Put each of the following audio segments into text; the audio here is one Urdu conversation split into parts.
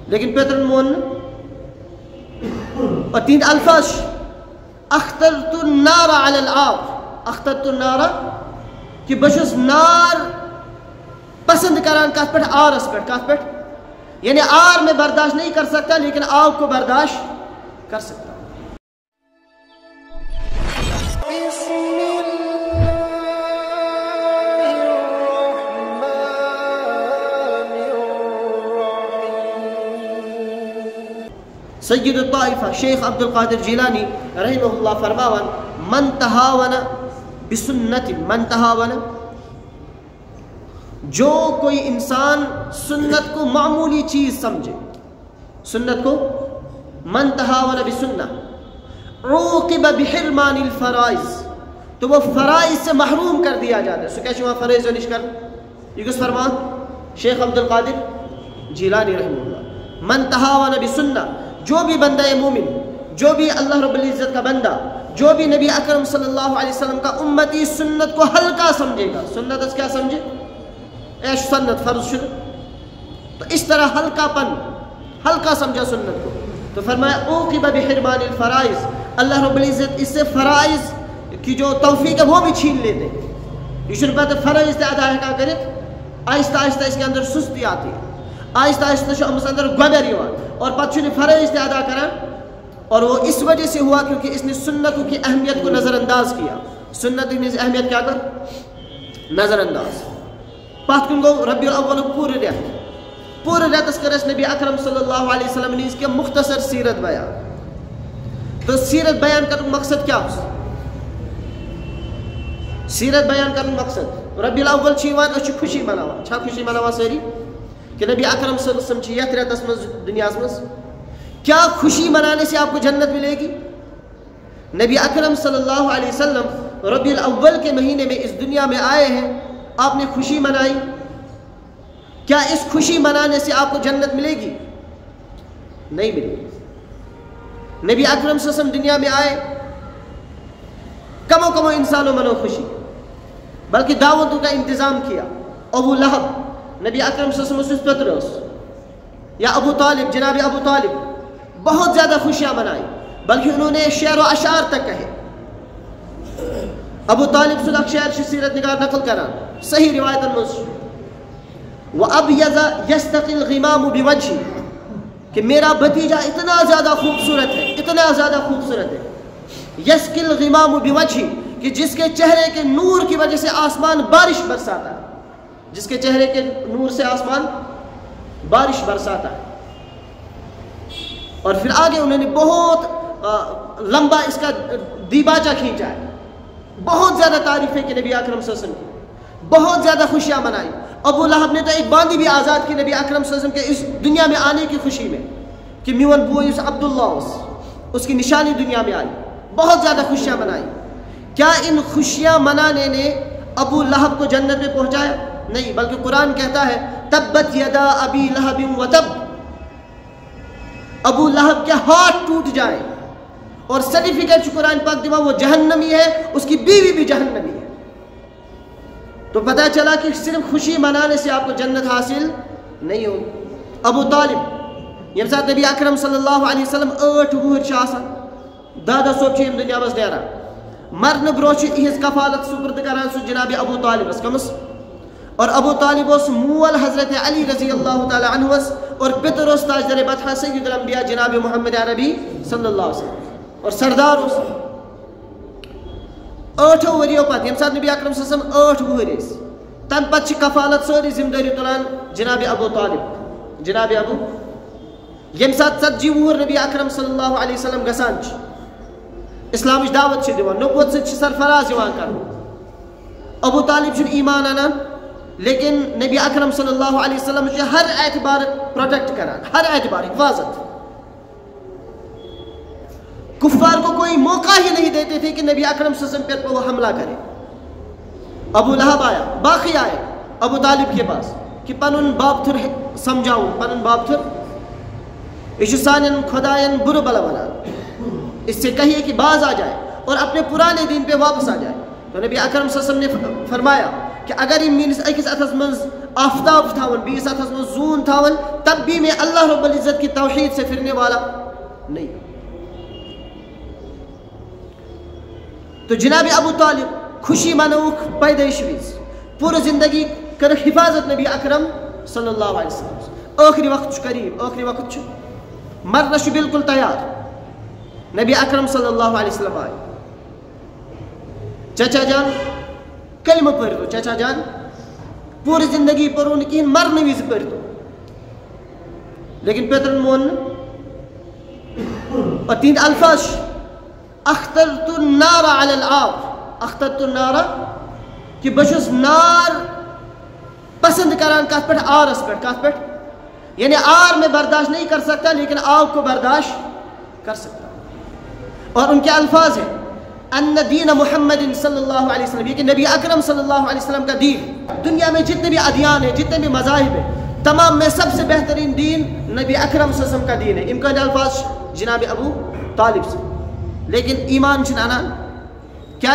لیکن پیترن مون اور 3 الفاظ اخترت النار علی الآب اخترت النار کہ بشس نار پسند کران کات پہ آرس پہ کات پہ یعنی آر میں برداشت نہیں کر سکتا لیکن آگ کو برداشت کر سکتا. سید الطائفہ شیخ عبد القادر جیلانی رحمہ اللہ فرماون من تہاون بسنت من تہاون جو کوئی انسان سنت کو معمولی چیز سمجھے سنت کو من تہاون بسنہ عوقب بحرمان الفرائض تو وہ فرائض سے محروم کر دیا جاتا ہے. سو کیا شما فرائض و نشکر یہ کس فرمان شیخ عبد القادر جیلانی رحمہ اللہ. من تہاون بسنہ جو بھی بندہ مومن جو بھی اللہ رب العزت کا بندہ جو بھی نبی اکرم صلی اللہ علیہ وسلم کا امتی سنت کو ہلکا سمجھے گا. سنت اس کیا سمجھے ایش سنت فرض شد تو اس طرح ہلکا سمجھا سنت کو تو فرمایا عوقب بحرمان الفرائض اللہ رب العزت اس سے فرائض کی جو توفیق ہے وہ بھی چھین لیتے. یہ شروع پہتے فرائض تے ادا ہے کیا کرے آہستہ آہستہ اس کے اندر سستی آتی ہے آہستہ آہستہ شو اس اندر گوبر یوان اور پتہ نے فرائض تے ادا کرا اور وہ اس وجہ سے ہوا کیونکہ اس نے سنتوں کی اہمیت کو نظر انداز کیا. سنت کی اہمیت کیا کر نظر انداز پات کن گو ربیع الاول پور ریت اس کرس نبی اکرم صلی اللہ علیہ وسلم نے اس کے مختصر سیرت بیان. تو سیرت بیان کرنے مقصد کیا ہو سیرت بیان کرنے مقصد ربیع الاول چیوان اچھی خوشی مناوا چھا خوشی مناوا ساری کہ نبی اکرم صلی اللہ علیہ وسلم چیت ریتس مز دنیا مز کیا خوشی منانے سے آپ کو جنت ملے گی. نبی اکرم صلی اللہ علیہ وسلم ربیع الاول کے مہینے میں اس دنیا میں آئے ہیں آپ نے خوشی منائی کیا اس خوشی منانے سے آپ کو جنت ملے گی نہیں ملے گی. نبی اکرم صلی اللہ علیہ وسلم دنیا میں آئے کمو انسانوں منو خوشی بلکہ دعوتوں کا انتظام کیا. ابو لہب نبی اکرم صلی اللہ علیہ وسلم پتروس یا ابو طالب جناب ابو طالب بہت زیادہ خوشیاں منائی بلکہ انہوں نے شعر و اشعار تک کہے. ابو طالب صدق شعر سے سیرت نگار نقل کرا صحیح روایت المنصور وَأَبْيَضَ يَسْتَقِي الْغِمَامُ بِوَجْهِ کہ میرا بھتیجا اتنا زیادہ خوبصورت ہے اتنا زیادہ خوبصورت ہے. يَسْقِي الْغِمَامُ بِوَجْهِ کہ جس کے چہرے کے نور کی وجہ سے آسمان بارش برساتا ہے جس کے چہرے کے نور سے آسمان بارش برساتا ہے. اور پھر آگے انہوں نے بہت لمبا اس کا دیباچہ کھینچا ہے بہت زیادہ تعریفیں کہ نبی اکرم صلی اللہ علیہ وسلم کی بہت زیادہ خوشیاں منائی. ابو لہب نے تو ایک باندھی بھی آزاد کی نبی اکرم صلی اللہ علیہ وسلم کے اس دنیا میں آنے کی خوشی میں کہ میون بوئی عبداللہ اس کی نشانی دنیا میں آئی بہت زیادہ خوشیاں منائی. کیا ان خوشیاں منانے نے ابو لہب کو جنت میں پہنچایا نہیں بلکہ قرآن کہتا ہے تبت یدا ابی لہب وتب ابو لہب کے ہاتھ ٹوٹ جائیں اور سرٹیفکیٹ قرآن پاک دیوا وہ جہنمی ہے اس کی بیوی بھی جہنمی ہے. تو پتہ چلا کہ صرف خوشی منانے سے آپ کو جنت حاصل نہیں ہوگی. ابو طالب یم ساتھ نبی اکرم صلی اللہ علیہ وسلم 8 وہر چھ آسان دادا صوب چھ دنیا مز نیران مرن برو چھ کفالت سپرد کران سو جناب ابو طالب کمس اور ابو طالب اس مول حضرت علی رضی اللہ تعالی عنہ اور پتر اس تاجدار بطحہ سید الانبیاء جناب محمد عربی صلی اللہ علیہ وسلم اور سردار اس 8 وریو پت یم ساتھ نبی اکرم صلی اللہ علیہ وسلم 8 وہر تم پتہ کفالت سوری ذمہ داری تلان جناب ابو طالب جناب ابو یم ساتھ 40 وہر نبی اکرم صلی اللہ علیہ وسلم گسان اسلامش دعوت چھ دیوان نبوت سے سرفراز یوان کر ابو طالب چھ ایمان انان لیکن نبی اکرم صلی اللہ علیہ وسلم سے ہر اعتبار پروٹیکٹ کران ہر اعتبار حفاظت کفار کو کوئی موقع ہی نہیں دیتے تھے کہ نبی اکرم صلی اللہ علیہ وسلم پر وہ حملہ کرے. ابو لہب آیا باقی آئے ابو طالب کے پاس کہ پنن باپ تھر سمجھاؤں پنن باپ تھر یہ سانن خدائن برو بلا بنا اس سے کہیے کہ باز آ جائے اور اپنے پرانے دین پہ واپس آ جائے. تو نبی اکرم صلی اللہ علیہ وسلم نے فرمایا کہ اگر یہ مینس اکس اتس منز آفتاب تھاون بیس ہاتھس میں زون تھاون تب بھی میں اللہ رب العزت کی توحید سے پھرنے والا نہیں. تو جناب ابو طالب خوشی منوک پیدائش وز پورا زندگی کر حفاظت نبی اکرم صلی اللہ علیہ وسلم. آخری وقت قریب، آخری وقت مرنا بالکل تیار. نبی اکرم صلی اللہ علیہ وسلم آئے. چچا جان کلمہ پڑھ دو، چچا جان پوری زندگی پڑھو نہ کہین، مرنے وز پڑھ دو. لیکن پیترن مون اور تین الفاظ اخترت النار علی الآب، اخترت النار کہ بشس نار پسند کران کت پہ آرس پہ، کت پہ یعنی آر میں برداشت نہیں کر سکتا لیکن آگ کو برداشت کر سکتا. اور ان کے الفاظ ہیں ان دین محمد صلی اللہ علیہ وسلم، یہ کہ نبی اکرم صلی اللہ علیہ وسلم کا دین، دنیا میں جتنے بھی ادیان ہیں، جتنے بھی مذاہب ہیں، تمام میں سب سے بہترین دین نبی اکرم صلی اللہ علیہ وسلم کا دین ہے. امکان الفاظ جناب ابو طالب سے. لیکن ایمان چھنانا کیا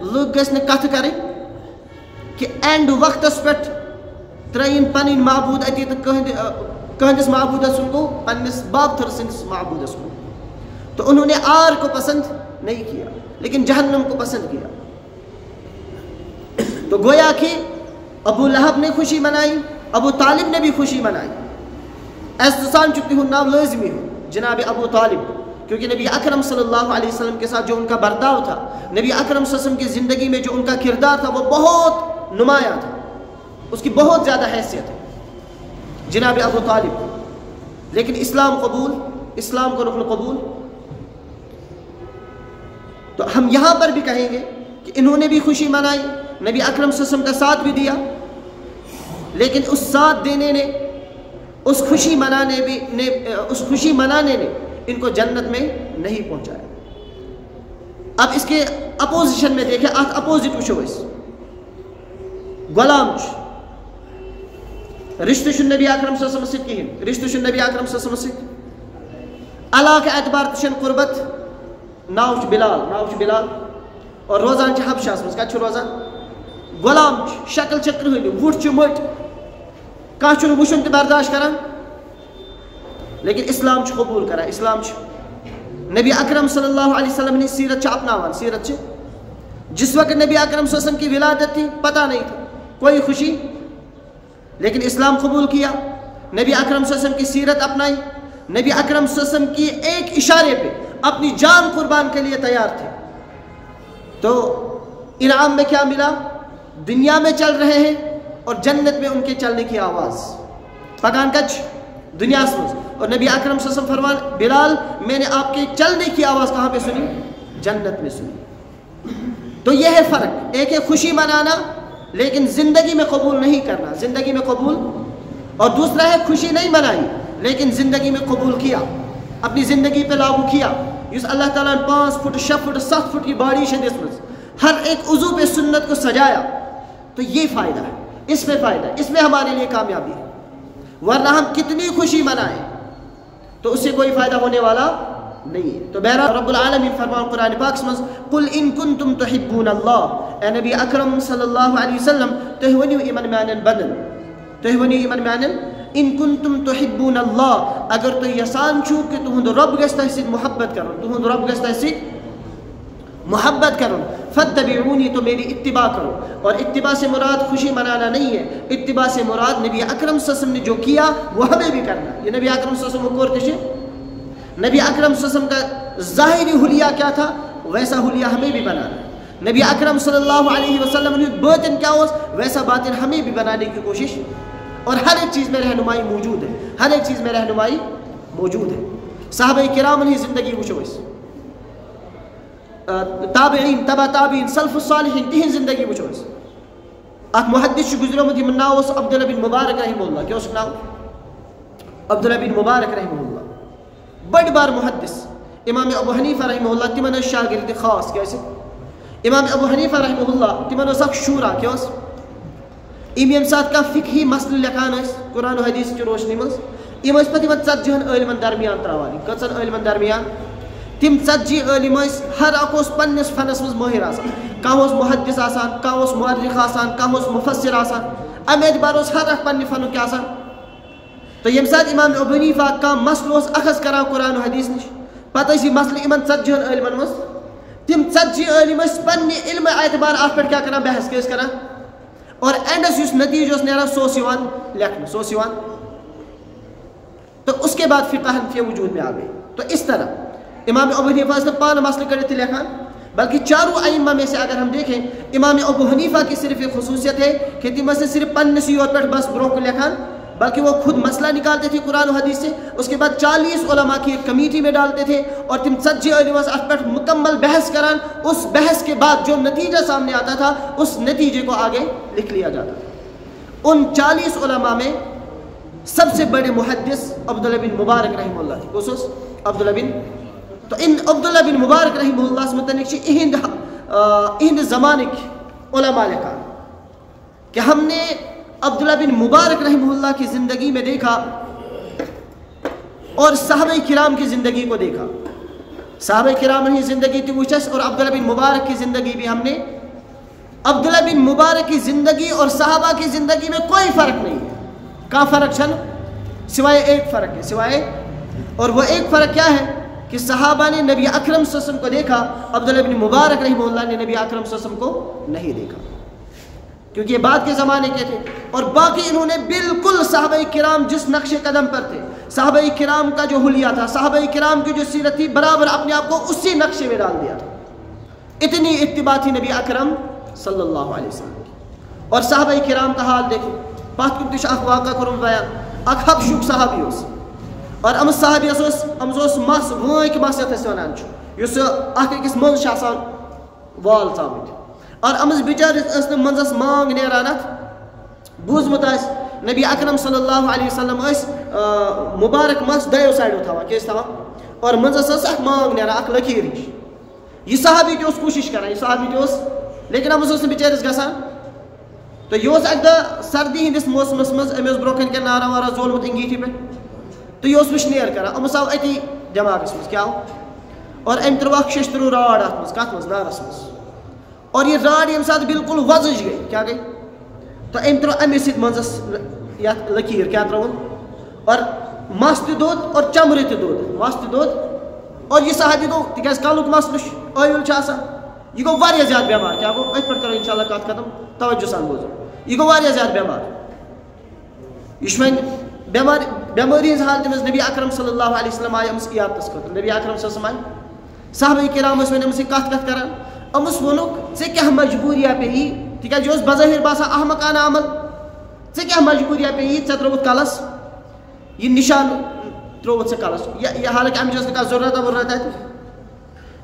لوگ گھن کت کریں کہ اینڈ وقتس پہ ترین پن معبود اتی تو کہندس معبودس کو پنس بابتھر سندس معبودس کو. تو انہوں نے آر کو پسند نہیں کیا لیکن جہنم کو پسند کیا. تو گویا کہ ابو لہب نے خوشی منائی، ابو طالب نے بھی خوشی منائی. احسان چکتی ہوں نام لازمی ہوں جناب ابو طالب، کیونکہ نبی اکرم صلی اللہ علیہ وسلم کے ساتھ جو ان کا برتاؤ تھا، نبی اکرم صلی اللہ علیہ وسلم کی زندگی میں جو ان کا کردار تھا وہ بہت نمایاں تھا، اس کی بہت زیادہ حیثیت ہے جناب ابو طالب. لیکن اسلام قبول، اسلام کو رکن قبول. تو ہم یہاں پر بھی کہیں گے کہ انہوں نے بھی خوشی منائی، نبی اکرم صلی اللہ علیہ وسلم کا ساتھ بھی دیا، لیکن اس ساتھ دینے نے، اس خوشی منانے نے ان کو جنت میں نہیں پہنچایا. اب اس کے اپوزیشن میں دیکھیں، اپوزٹ وچو اس غلام رشتہ چھ نبی اکرم صلی اللہ علیہ وسلم کہین، رشتہ چھ نبی اکرم صلی اللہ علیہ وسلم علاقہ اعتبار تشن قربت. ناو چھ بلال اور روزان چھ حبشاس مز کت چھ روزان غلام شکل چھ کرہنی وٹ چھ مٹ کانٛہہ چھُنہٕ وٕچھُن تہِ برداشت کران لیکن اسلام چھ قبول کران. اسلام چھ نبی اکرم صلی اللہ علیہ وسلم نے سیرت چھ اپناوان. سیرت چھ جس وقت نبی اکرم صلی اللہ علیہ وسلم کی ولادت تھی پتہ نہیں تھا کوئی خوشی، لیکن اسلام قبول کیا، نبی اکرم صلی اللہ علیہ وسلم کی سیرت اپنائی، نبی اکرم صلی اللہ علیہ وسلم کی ایک اشارے پہ اپنی جان قربان کے لیے تیار تھے. تو انعام میں کیا ملا؟ دنیا میں چل رہے ہیں اور جنت میں ان کے چلنے کی آواز پکان کچھ دنیا سے. اور نبی اکرم صلی اللہ علیہ وسلم فرمان بلال میں نے آپ کے چلنے کی آواز کہاں پہ سنی؟ جنت میں سنی. تو یہ ہے فرق، ایک ہے خوشی منانا لیکن زندگی میں قبول نہیں کرنا، زندگی میں قبول، اور دوسرا ہے خوشی نہیں منائی لیکن زندگی میں قبول کیا، اپنی زندگی پہ لاگو کیا. اس اللہ تعالیٰ نے 5 فٹ 6 فٹ 7 فٹ کی باڑی سے ہر ایک عضو پہ سنت کو سجایا. تو یہ فائدہ ہے، اس میں فائدہ ہے، اس میں ہمارے لیے کامیابی ہے. ورنہ ہم کتنی خوشی منائیں تو اس سے کوئی فائدہ ہونے والا نہیں ہے. تو بہرحال رب العالمین فرمان قرآن پاک میں قل ان کنتم تحبون اللہ، اے نبی اکرم صلی اللہ علیہ وسلم تُہۍ ؤنِو یِمن میانٮ۪ن بندن، تُہۍ ؤنِو یِمن میانٮ۪ن ان کنتم تحبون اللہ، اگر تُہۍ یژھان چھو کہ تُہُنٛد رب گژھِ تۄہہِ سۭتۍ محبت کرُن، تُہُنٛد رب گژھِ تۄہہِ سۭتۍ محبت کرو، فاتبعونی تو میری اتباع کرو. اور اتباع سے مراد خوشی منانا نہیں ہے، اتباع سے مراد نبی اکرم صلی اللہ علیہ وسلم نے جو کیا وہ ہمیں بھی کرنا. یہ نبی اکرم صلی اللہ علیہ وسلم کو کرتے، نبی اکرم صلی اللہ علیہ وسلم کا ظاہری حلیہ کیا تھا ویسا حلیہ ہمیں بھی بنانا. نبی اکرم صلی اللہ علیہ وسلم نے باطن کیا ہو ویسا باطن ہمیں بھی بنانے کی کوشش. اور ہر ایک چیز میں رہنمائی موجود ہے، ہر ایک چیز میں رہنمائی موجود ہے. صحابہ کرام نے زندگی وچھو، اس تابعین، تبع تابعین، سلف الصالحین تہن زندگی وچھو. اخ محدث گزریومت یمن ناو عبداللہ بن مبارک رحمہ اللہ. کیا اس ناو؟ عبداللہ بن مبارک رحمہ اللہ، بڑ بار محدث. امام ابو حنیفہ رحمہ اللہ تمن شاگرد خاص کیسے امام ابو حنیفہ رحمہ اللہ تمن اخ شورا کیا یم سات کا فقہی مسئلہ لکھان قرآن و حدیث کی روشنی مز یم پتہ ژتجی علمن درمیان تراوان. کتن علمن درمیان؟ تم 40 عالم ہر اکھ پنس فنس مز ماہر آسان. کانٛہہ اوس محدث آسان، کانٛہہ اوس مؤرخ آسان، کانٛہہ اوس مفسر آسان. ام اعتبار ہر اخ پنہ فن کیا آسان تو یم سات امام ابو حنیفہ کم مسئلہ اخذ کران قرآن و حدیث نش پتہ یہ مسئلہ ان 40 علمن مز تم 40 علم پنہ علم اعتبار ات پہ کیا کران بحث کیس کران اور اینڈس اس نتیجہ نیران سو لکھنا سو تو اس کے بعد فقہ حنفیہ وجود میں آ گئی. تو اس طرح امام ابو حنیفہ نے پان مسئلہ کڑت لکھان بلکہ چاروں ائمہ میں سے اگر ہم دیکھیں امام ابو حنیفہ کی صرف ایک خصوصیت ہے کہ تم سے صرف پنس یوت پہ بس برو کو لکھان بلکہ وہ خود مسئلہ نکالتے تھے قرآن و حدیث سے. اس کے بعد 40 علماء کی ایک کمیٹی میں ڈالتے تھے اور تم 40 علماء اس پر مکمل بحث کران. اس بحث کے بعد جو نتیجہ سامنے آتا تھا اس نتیجے کو آگے لکھ لیا جاتا تھا. ان 40 علماء میں سب سے بڑے محدث عبداللہ بن مبارک رحمہ اللہ تھے. خصوص عبداللہ بن تو ان عبداللہ بن مبارک رحمہ اللہ سے متعلق اہند زمانے کے علماء لکھا کہ ہم نے عبداللہ بن مبارک رحمہ اللہ کی زندگی میں دیکھا اور صحابہ کرام کی زندگی کو دیکھا. صحابہ کرام کی زندگی تھی وچس اور عبداللہ بن مبارک کی زندگی بھی ہم نے. عبداللہ بن مبارک کی زندگی اور صحابہ کی زندگی میں کوئی فرق نہیں ہے. کہاں فرق چھن سوائے ایک فرق ہے سوائے اور وہ ایک فرق کیا ہے کہ صحابہ نے نبی اکرم صلی اللہ علیہ وسلم کو دیکھا. عبداللہ بن مبارک رحمہ اللہ نے نبی اکرم صلی اللہ علیہ وسلم کو نہیں دیکھا کیونکہ یہ بعد کے زمانے کے تھے. اور باقی انہوں نے بالکل صحابہ کرام جس نقش قدم پر تھے صحابہ کرام کا جو حلیہ تھا صحابہ کرام کی جو سیرت تھی برابر اپنے آپ کو اسی نقشے میں ڈال دیا تھا. اتنی اتباع تھی نبی اکرم صلی اللہ علیہ وسلم کی. اور صحابہ کرام کا حال دیکھیں پات کن تش اخ واقعہ کرم بیان اخ حبشوک صحابی اس اور امس صحابی امس مس وانک مس یتھ ونان یس اخ أکس من چھ آسان وال ژامت اور امس بچارس اس منزس مانگ نیران ات بوزمت آس نبی اکرم صلی اللہ علیہ وسلم اس مبارک مس دیو سائڈو تھاوان کیس تھاوان اور منزس اس اخ مانگ نیران اخ لکیر ہش. یہ صحابی تہ کوشش کران یہ صحابی تہ لیکن امس اس بچارس گژھان تو یہ اکہ دہ سردی ہندس موسمس مز امس برو کن نارا وارا زولمت انگیٹھی پہ تو یہ وشنیر کران امس آو اتی دماغس مز کیا اور ام ترو اخ ششترو راڑ ات مز کت مز نارس مز اور یہ راڑ یم سات بالکل وزج گئی کیا گئی تو ام ترو امی سیت منزس یت لکیر کیا ترون اور مس تہ دود اور چمرِ تہ دود مس تہ دود اور یہ صحابی گو تکیاز کالک مسلش اویل چھ آسان یہ گو واریاہ زیادہ بیمار کیا گو ات پر کرو انشاءاللہ کت ختم توجہ سان بوزو. یہ گو واریاہ زیادہ بیمار یہ وین بیماری ہز حالت مز نبی اکرم صلی اللہ علیہ وسلم آئے امس عیادتس خاطر. نبی اکرم صلی اللہ علیہ وسلم صحابہ کرام اس امس کت کران امس وونک ژے کیا مجبوریا پیی تکیاز یہ بظاہر باسان احمقانہ عمل ژے کیا مجبوریا پیی ژے تروت کلس یہ نشان تروت ژے کلس یہ حالانکہ امچ ٲس نہٕ کانٛہہ ضروٗرت وضوٗرت اتہِ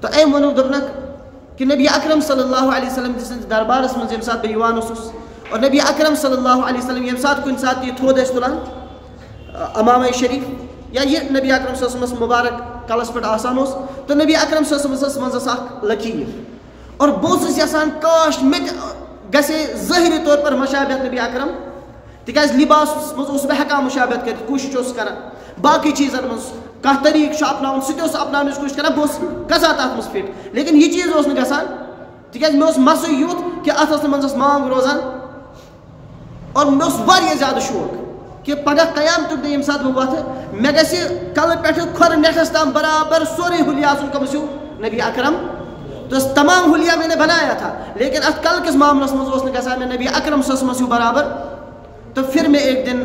تو أمۍ ووٚنُکھ دوٚپنکھ کہ نبی اکرم صلی اللہ علیہ وسلم سندس دربارس مز یم سات بہ یوان اوسُس اور نبی اکرم صلی اللہ علیہ وسلم یم سات کن سات یہ تھود ٲسۍ تُلان امامہ شریف یا یہ نبی اکرم صلی اللہ علیہ وسلم مبارک کلس پہ آسان اس تو نبی اکرم صلی اللہ علیہ وسلم منزس اخ لکیر اور بہت یژھان کاش مت گژھِ ظٲہری طور پر مشابہت نبی اکرم تکیاز لباس مز بہ ہیکان مشابہت کٔرِتھ کوشش کران باقی چیزن مز کانٛہہ طریقہٕ چھُ اپناوُن سُہ تہِ اپناونٕچ کوشش کران بہٕ گژھان تتھ مز فٹ لیکن یہ چیز نہٕ گژھان تکیاز مےٚ اوس مسٕے یُتھ کہ اتھ ٲس نہٕ منزس مانگ روزان اور مےٚ اوس واریاہ زیادٕ شوق کہ پگہ قیامتُک دۄہ ییٚمہِ ساتہٕ بہٕ وۄتھٕ مےٚ گژھِ کلہٕ پٮ۪ٹھٕ کھۄرٕ نٮ۪ٹھس تام برابر سورُے حلیہ آسُن کٔمِس ہیوٗ نبی اکرم. تو تمام حلیہ میں نے بنایا تھا لیکن ات کل کس معاملس مز اوس نہٕ گژھان مےٚ نبی اکرم صلی اللہ علیہ وسلم ہیوٗ برابر. تو پھر میں ایک دن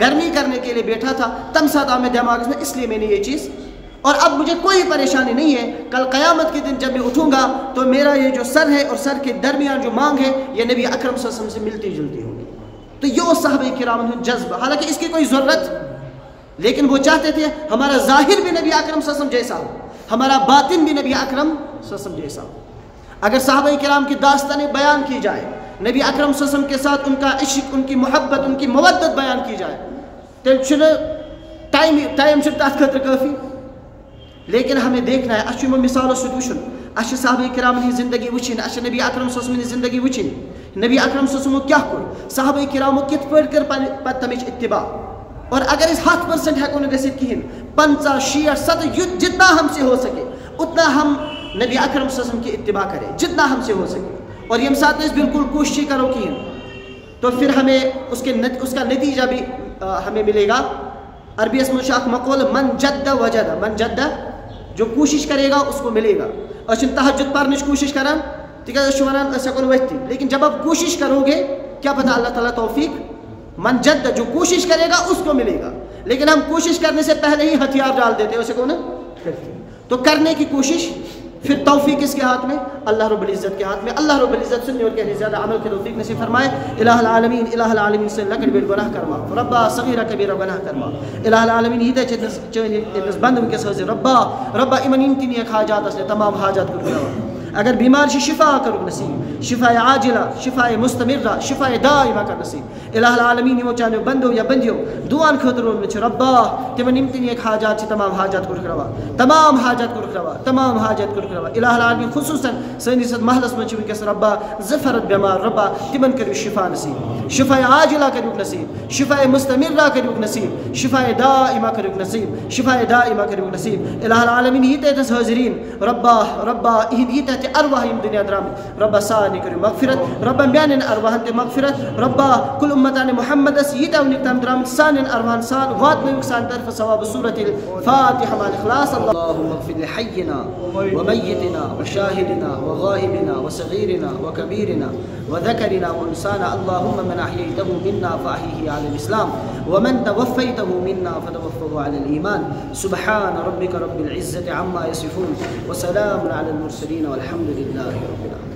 گرمی کرنے کے لیے بیٹھا تھا تم ساتھ آ میں دماغ میں اس لیے میں نے یہ چیز اور اب مجھے کوئی پریشانی نہیں ہے. کل قیامت کے دن جب میں اٹھوں گا تو میرا یہ جو سر ہے اور سر کے درمیان جو مانگ ہے یہ نبی اکرم صلی اللہ علیہ وسلم سے ملتی جلتی ہوگی. تو یہ صحابہ کرام جذبہ حالانکہ اس کی کوئی ضرورت لیکن وہ چاہتے تھے ہمارا ظاہر بھی نبی اکرم صلی اللہ علیہ وسلم جیسا ہو ہمارا باطن بھی نبی اکرم صلی اللہ علیہ وسلم جیسا ہو. اگر صحابہ کرام کی داستانیں بیان کی جائے نبی اکرم صلی اللہ علیہ وسلم کے ساتھ ان کا عشق ان کی محبت ان کی مودت بیان کی جائے تیل ٹائم تات خاطر کافی. لیکن ہمیں دیکھنا ہے اچھا مثالوں سے وچن اچھا صحابہ کرام ہی زندگی وچن اچھا نبی اکرم صلی اللہ علیہ وسلم زندگی وچن نبی اکرم صلی اللہ علیہ وسلم کیا کر صحابہ کرامو کت پٲٹھۍ کر پتہ تمچ اتباع. اور اگر اس 100% ہیکو نہ گژھِتھ کہین 50 60 70 جتنا ہم سے ہو سکے اتنا ہم نبی اکرم صلی اللہ علیہ وسلم کی اتباع کریں جتنا ہم سے ہو سکے. اور یم سات اس بالکل کوشش کرو کہین تو پھر ہمیں اس کا نتیجہ بھی ہمیں ملے گا. عربی اس مشاق مقول من جد وجد، من جد جو کوشش کرے گا اس کو ملے گا. اچھن تہجد پرنچ کوشش کران تکیاز ونان اس ہیکو ورتھی، لیکن جب آپ کوشش کرو گے کیا پتہ اللہ تعالیٰ توفیق من جد جو کوشش کرے گا اس کو ملے گا. لیکن ہم کوشش کرنے سے پہلے ہی ہتھیار ڈال دیتے ہیں اسے کو نا. تو کرنے کی کوشش، پھر توفیق کس کے ہاتھ میں؟ اللہ رب العزت کے ہاتھ میں. اللہ رب العزت سننے اور کہنے زیادہ عمل کی توفیق نصیب فرمائے. الہ العالمین سے لکڑ بیر گناہ کرما ربا صغیرہ کبیرہ گناہ کرما. الہ العالمین ہدایت چنس بند ونکس حاضر ربا ایمن انتنی ایک حاجات اس نے تمام حاجات کو کروا. اگر بیمار شفا کرو نصیب، شفا عاجلہ، شفا مستمرہ، شفا دائمہ کر نصیب. الہ العالمین یمو چانو بندو یا بندیو دعان خطر میں ربا تمن امتنی ایک حاجات سے تمام حاجات کو کروا، تمام حاجات کو کروا، تمام حاجات کو کروا. الہ العالمین خصوصاً سنی صد محلس من چھ ونکس ربا زفرت بیمار ربا تمن کرو شفا نصیب، شفا عاجلہ کرو نصیب، شفا مستمرہ کرو نصیب، شفا دائمہ کرو نصیب، شفا دائمہ کرو نصیب. الہ العالمین یہ تیتس حاضرین ربا یہ تیت ارواح یم دنیا درام ربا سانی کرو مغفرت، ربا میانن ارواحن تے مغفرت، ربا کل امتان محمد اس یہ تاونی تام درام سانن ارواحن سان وات میں وکسان طرف ثواب سورة الفاتحہ مع الاخلاص. اللهم اغفر لحينا وميتنا وشاهدنا وغائبنا وصغيرنا وكبيرنا وذكرنا وانسانا. اللهم من احييته منا فاحيه على الاسلام ومن توفيته منا فتوفه على الايمان. سبحان ربك رب العزة عما يصفون وسلام على المرسلين والحمد لله رب العالمين.